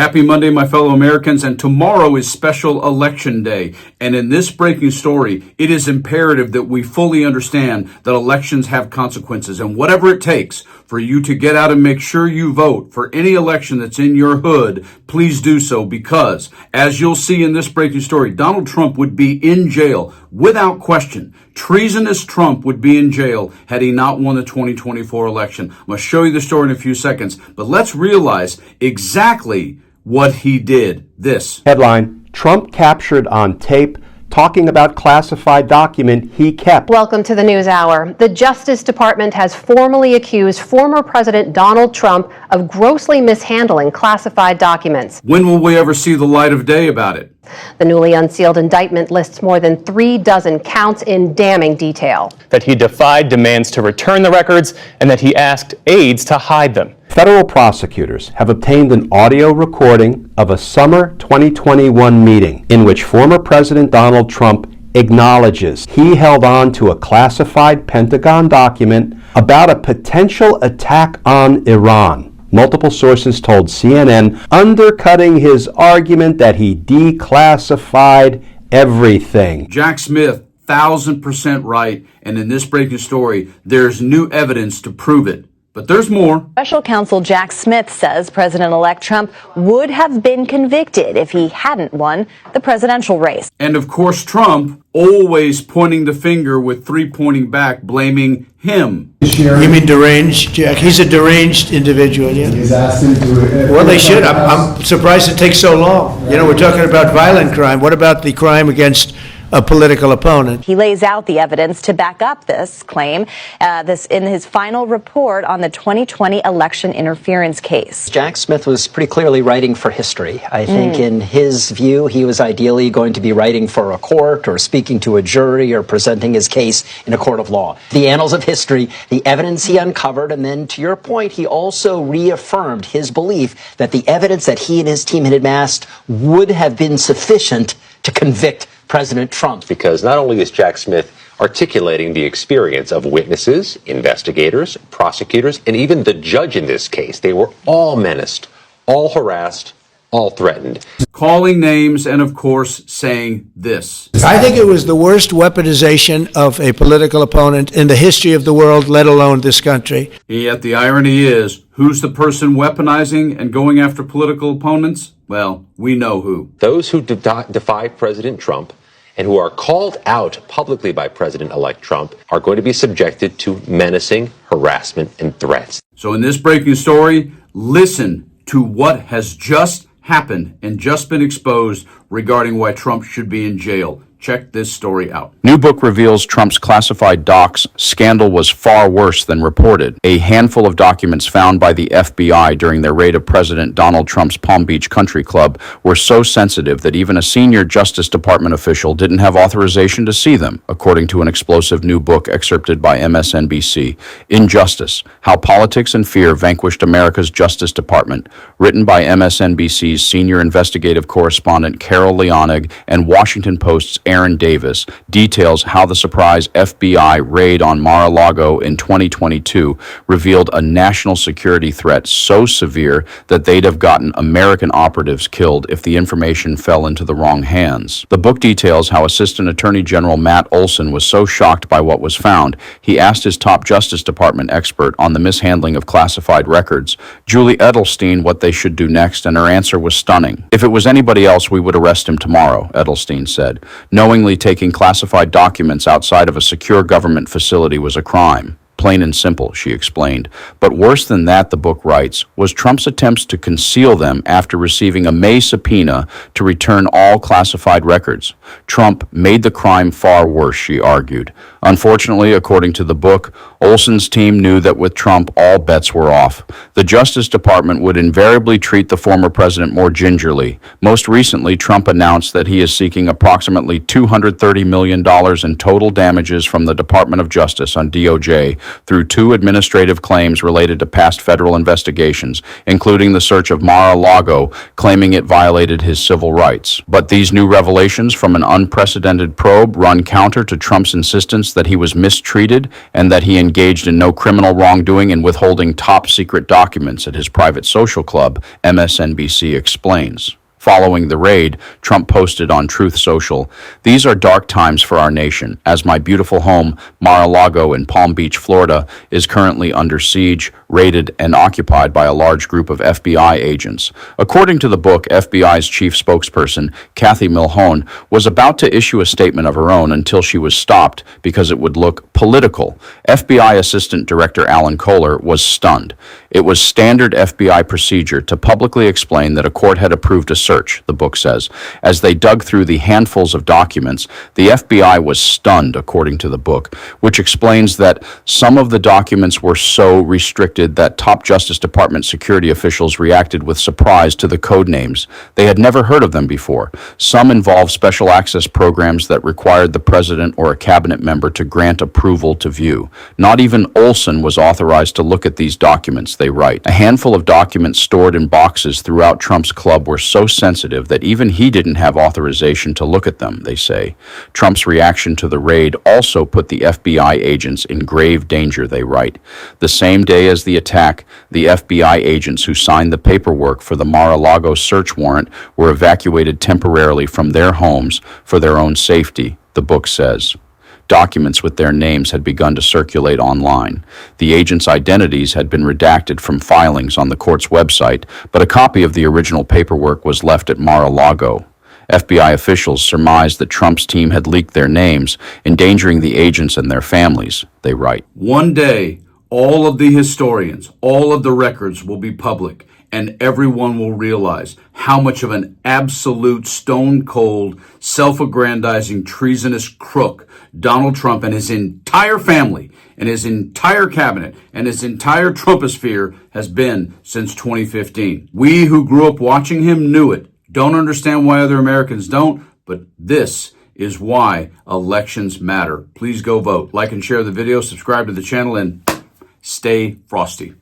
Happy Monday, my fellow Americans, and tomorrow is special election day. And in this breaking story, it is imperative that we fully understand that elections have consequences. And whatever it takes for you to get out and make sure you vote for any election that's in your hood, please do so, because as you'll see in this breaking story, Donald Trump would be in jail without question. Treasonous Trump would be in jail had he not won the 2024 election. I'm going to show you the story in a few seconds, but let's realize exactly what he did. This headline: Trump captured on tape talking about classified document he kept. Welcome to the News Hour. The Justice Department has formally accused former President Donald Trump of grossly mishandling classified documents. When will we ever see the light of day about it? The newly unsealed indictment lists more than 36 counts in damning detail. That he defied demands to return the records and that he asked aides to hide them. Federal prosecutors have obtained an audio recording of a summer 2021 meeting in which former President Donald Trump acknowledges he held on to a classified Pentagon document about a potential attack on Iran. Multiple sources told CNN, undercutting his argument that he declassified everything. Jack Smith, 1,000% right, and in this breaking story, there's new evidence to prove it. But there's more. Special counsel Jack Smith says President-elect Trump would have been convicted if he hadn't won the presidential race. And of course, Trump always pointing the finger with three pointing back, blaming him. You mean deranged, Jack? He's a deranged individual, yeah? He's asked him to... Well, they should. I'm surprised it takes so long. You know, we're talking about violent crime. What about the crime against a political opponent? He lays out the evidence to back up this claim, this in his final report on the 2020 election interference case. Jack Smith was pretty clearly writing for history. I think in his view, he was ideally going to be writing for a court or speaking to a jury or presenting his case in a court of law. The annals of history, the evidence he uncovered, and then to your point, he also reaffirmed his belief that the evidence that he and his team had amassed would have been sufficient to convict President Trump. Because not only is Jack Smith articulating the experience of witnesses, investigators, prosecutors, and even the judge in this case, they were all menaced, all harassed, all threatened. Calling names and, of course, saying this. I think it was the worst weaponization of a political opponent in the history of the world, let alone this country. And yet the irony is, who's the person weaponizing and going after political opponents? Well, we know who. Those who defied President Trump and who are called out publicly by President-elect Trump are going to be subjected to menacing, harassment, and threats. So in this breaking story, listen to what has just happened and just been exposed regarding why Trump should be in jail. Check this story out. New book reveals Trump's classified docs scandal was far worse than reported. A handful of documents found by the FBI during their raid of President Donald Trump's Palm Beach Country Club were so sensitive that even a senior Justice Department official didn't have authorization to see them, according to an explosive new book excerpted by MSNBC. Injustice: How Politics and Fear Vanquished America's Justice Department, written by MSNBC's senior investigative correspondent Carol Leonig and Washington Post's Aaron Davis, details how the surprise FBI raid on Mar-a-Lago in 2022 revealed a national security threat so severe that they'd have gotten American operatives killed if the information fell into the wrong hands. The book details how Assistant Attorney General Matt Olson was so shocked by what was found, he asked his top Justice Department expert on the mishandling of classified records, Julie Edelstein, what they should do next, and her answer was stunning. If it was anybody else, we would arrest him tomorrow, Edelstein said. Knowingly taking classified documents outside of a secure government facility was a crime. Plain and simple, she explained. But worse than that, the book writes, was Trump's attempts to conceal them after receiving a May subpoena to return all classified records. Trump made the crime far worse, she argued. Unfortunately, according to the book, Olson's team knew that with Trump, all bets were off. The Justice Department would invariably treat the former president more gingerly. Most recently, Trump announced that he is seeking approximately $230 million in total damages from the Department of Justice on DOJ through 2 administrative claims related to past federal investigations, including the search of Mar-a-Lago, claiming it violated his civil rights. But these new revelations from an unprecedented probe run counter to Trump's insistence that he was mistreated and that he engaged in no criminal wrongdoing in withholding top-secret documents at his private social club, MSNBC explains. Following the raid, Trump posted on Truth Social, "These are dark times for our nation, as my beautiful home, Mar-a-Lago in Palm Beach, Florida, is currently under siege, raided, and occupied by a large group of FBI agents." According to the book, FBI's chief spokesperson, Kathy Milhone, was about to issue a statement of her own until she was stopped because it would look political. FBI Assistant Director Alan Kohler was stunned. It was standard FBI procedure to publicly explain that a court had approved a search, the book says. As they dug through the handfuls of documents, the FBI was stunned, according to the book, which explains that some of the documents were so restricted that top Justice Department security officials reacted with surprise to the code names. They had never heard of them before. Some involved special access programs that required the president or a cabinet member to grant approval to view. Not even Olson was authorized to look at these documents, they write. A handful of documents stored in boxes throughout Trump's club were so sensitive that even he didn't have authorization to look at them, they say. Trump's reaction to the raid also put the FBI agents in grave danger, they write. The same day as the attack, the FBI agents who signed the paperwork for the Mar-a-Lago search warrant were evacuated temporarily from their homes for their own safety, the book says. Documents with their names had begun to circulate online. The agents' identities had been redacted from filings on the court's website, but a copy of the original paperwork was left at Mar-a-Lago. FBI officials surmised that Trump's team had leaked their names, endangering the agents and their families, they write. One day, all of the historians, all of the records will be public, and everyone will realize how much of an absolute stone-cold, self-aggrandizing, treasonous crook Donald Trump and his entire family and his entire cabinet and his entire Trumposphere has been since 2015. We who grew up watching him knew it. Don't understand why other Americans don't, but this is why elections matter. Please go vote. Like and share the video, subscribe to the channel, and stay frosty.